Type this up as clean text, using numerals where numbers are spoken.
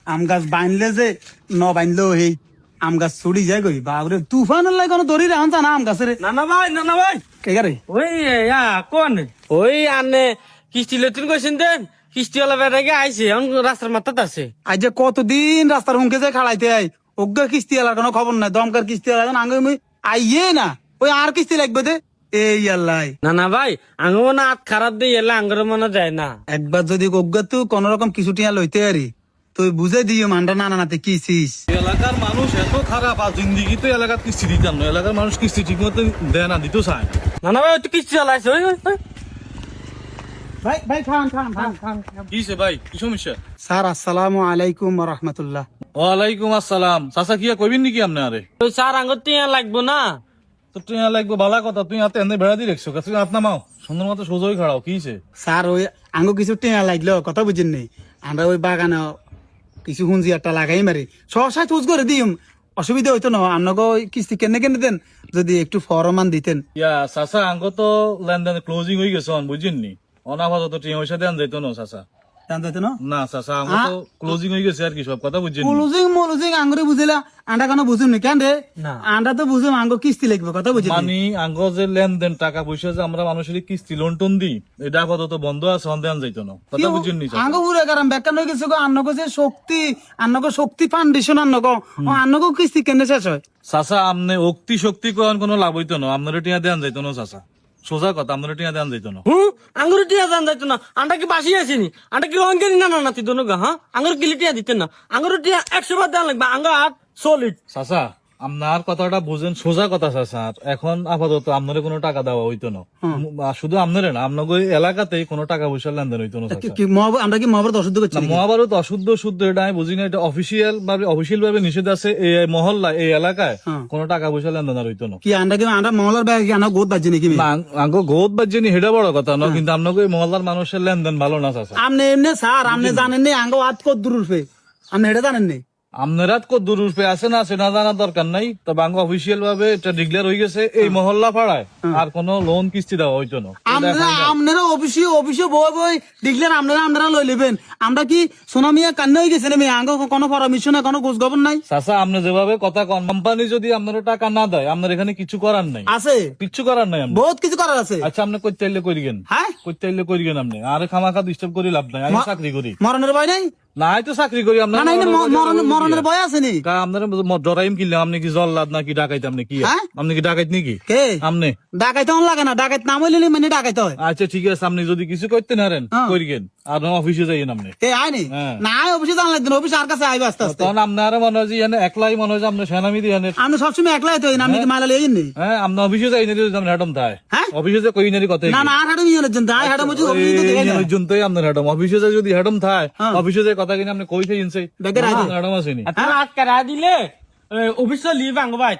আম গাছ বানলে যে ন বানলেও সেই আম গাছ ছুড়ি যায় গই বাবরে তুফানের লাগে কোনো দড়ি রাখা না আম গাছের নানা ভাই কে গারে ওই কোন ওই আনে কিস্তি লতুন কইছেন দেন কিস্তি ওলা বেড়াকে আইছে রাস্তার মাথাতে আছে। আজ যে কতদিন রাস্তার হুমকে যে খাড়াইতে আই অজ্ঞ কিস্তি এলার কোনো খবর নাই দমকার কিস্তি এলার আগে মুই আইয়ে না ওই আর কিস্তি লাগবে দে এই আল্লাহ নানা ভাই আঙ্গো না হাত খারাপ দিয়ে এলে আঙ্গর মনে যায় না। একবার যদি অজ্ঞ তুই কোন রকম কিছু টিয়া লইতে আরি তুই বুঝে দিও মানটা নানা নাতে কি ছিস এলাকার মানুষ এত খারাপ আর জিন্দিগিতে এলাকার কিস্তি দিতাম না এলাকার মানুষ কিস্তি ঠিক মতো দেয় না দিতেও চায় না। নানা ভাই তুই কিস্তি চালাইছে ওই ভাই ভাই খান খান খান খান কিসে ভাই কি সমস্যা? স্যার আসসালামু আলাইকুম ওয়া রাহমাতুল্লাহ। ওয়ালাইকুম আসসালাম। চাচা কি কইবেন নাকি আপনি? আরে ওই স্যার আঙ্গর টিয়া লাগবো না তো তুই লাগবে ভালো কথা, তুই হাতে এনে বেড়া দিয়ে রেখছো কাছে হাত নামাও সুন্দর মতো সোজা হয়ে খাড়াও কিছে? স্যার ওই আঙ্গো কিছু টিয়া লাগলো কথা বুঝেন নি আমরা ওই বাগানে কিছু হুঞ্জি একটা লাগাই মারি সহসায় চুজ করে দিম অসুবিধা হইতো না আপনাকে ওই কিস্তি কেনে কেনে দেন যদি একটু ফরমান দিতেন। ইয়া চাচা আঙ্গ তো লেনদেন ক্লোজিং হয়ে গেছে বুঝছেন নি অনাপাতত টিয়া পয়সা দেন যাইতো না চাচা। জানতে না না চাচা আঙ্গ তো ক্লোজিং হয়ে গেছে আর কি সব কথা বুঝছেন নি? মুলুজিং মুলুজিং আঙ্গুরে বুঝিলা আন্ডা কেন বুঝুন নি কেন রে না। আন্ডা তো বুঝুম আঙ্গো কিস্তি লাগবে কথা বুঝেন মানে আঙ্গ যে লেনদেন টাকা পয়সা যে আমরা মানুষের কিস্তি লোন টোন দিই এটা আপাতত বন্ধ আছে দেন যাইতো না কথা বুঝছেন নি চাচা? আঙ্গো পুরো কারণ ব্যাখ্যা হয়ে গেছে গো আন্নগো যে শক্তি আন্নগো শক্তি ফাউন্ডেশন আন্নগো ও আন্নগো কিস্তি কেনে শেষ হয় চাচা আমনে অক্তি শক্তি করার কোনো লাভ হইতো না আপনার টিয়া দেন যাইতো না চাচা সোজা কথা আপনার টিয়া দেন যাইতো না। আঙ্গুর টিয়া জান যাইতো না আন্টা কি বাসি আসেনি আন্টা কি অঙ্কেনি না নাতি দোনো গা হ্যাঁ আঙ্গুর কিলি টিয়া দিতেন না আঙ্গুর টিয়া 100 বার দেন লাগবে আঙ্গা হাত সলিড। চাচা আপনার কথাটা বুঝেন সোজা কথা চাচা এখন আপাতত আপনার কোনো টাকা দেওয়া হইতো না শুধু আপনার না আপনার এলাকাতেই কোনো টাকা পয়সা লেনদেন হইতো না চাচা। আমরা কি মহাভারত অশুদ্ধ করছি নাকি? মহাভারত অশুদ্ধ শুদ্ধ এটা আমি বুঝি না, এটা অফিসিয়াল ভাবে নিষেধ আছে এই মহল্লা এই এলাকায় কোনো টাকা পয়সা লেনদেন আর হইতো না। কি আন্ডা কি আন্ডা মহলার ব্যাগ কি আন্ডা গোদ বাজছে নাকি আঙ্গ গোদ বাজ্যনি হেটা বড় কথা না কিন্তু আপনাকে এই মহল্লার মানুষের লেনদেন ভালো না চাচা। আপনি এমনি স্যার আপনি জানেন নি আঙ্গো হাত কত দূর উঠবে আপনি এটা জানেন নি আপনারা কত দূর রূপে আছে না সেটা জানার দরকার নাই তবে আঙ্গ অফিসিয়াল ভাবে এটা ডিক্লেয়ার হয়ে গেছে এই মহল্লা পাড়ায় আর কোনো লোন কিস্তি দেওয়া হইতো না। আপনারা অফিসে বই বই দেখলেন আপনারা লই নেবেন আমরা কি সোনামিয়া কান্না হয়ে গেছে না আঙ্গ কোনো পরামর্শ নাই কোনো খোঁজ খবর নাই চাচা আপনি যেভাবে কথা কন কোম্পানি যদি আপনার টাকা না দেয় আপনার এখানে কিছু করার নাই আছে কিচ্ছু করার নাই আপনার। বহুত কিছু করার আছে আচ্ছা আপনি করতে চাইলে করিগেন হ্যাঁ করতে চাইলে করিগেন আপনি আর খামাখা ডিস্টার্ব করি লাভ নাই আমি চাকরি করি মরণের ভয় নাই না তো চাকরি করি না না মরণের ভয় আছে নি আপনার ডরাইম কিনলাম আপনি কি জল্লাদ নাকি ডাকাইত আপনি কি হ্যাঁ? আপনি কি ডাকাইত নাকি কে আপনি ডাকাইতে লাগে না ডাকাইত নাম হইলে মানে ডাকাইতে হয় আচ্ছা ঠিক আছে আপনি যদি কিছু করতে নারেন করিগেন আর অফিসে যাইয়েন আপনি এ আইনি হ্যাঁ। না অফিসে জানলে দিন অফিস আর কাছে আইবে আস্তে আস্তে তখন আপনার মনে হয় যে এখানে একলাই মনে হয় যে আপনি সেনামি দিয়ে আপনি সবসময় একলাই তো আপনি কি মালা লেগেন নি হ্যাঁ আপনি অফিসে যাই না আপনি হ্যাডম থাকে হ্যাঁ? অফিসে যে কই নারি কথা না না আর হাড়ম ইয়ে জন্য তাই হাড়ম হচ্ছে অফিসে তো দেখে না পর্যন্তই আপনার হ্যাডম অফিসে যায় যদি হ্যাডম থাকে অফিসে যে কথা কিনে আপনি কই সেই ইনসাই দেখে রাখি হ্যাডম আসেনি হাত কারা দিলে অফিস লিভ আঙ্গ ভাই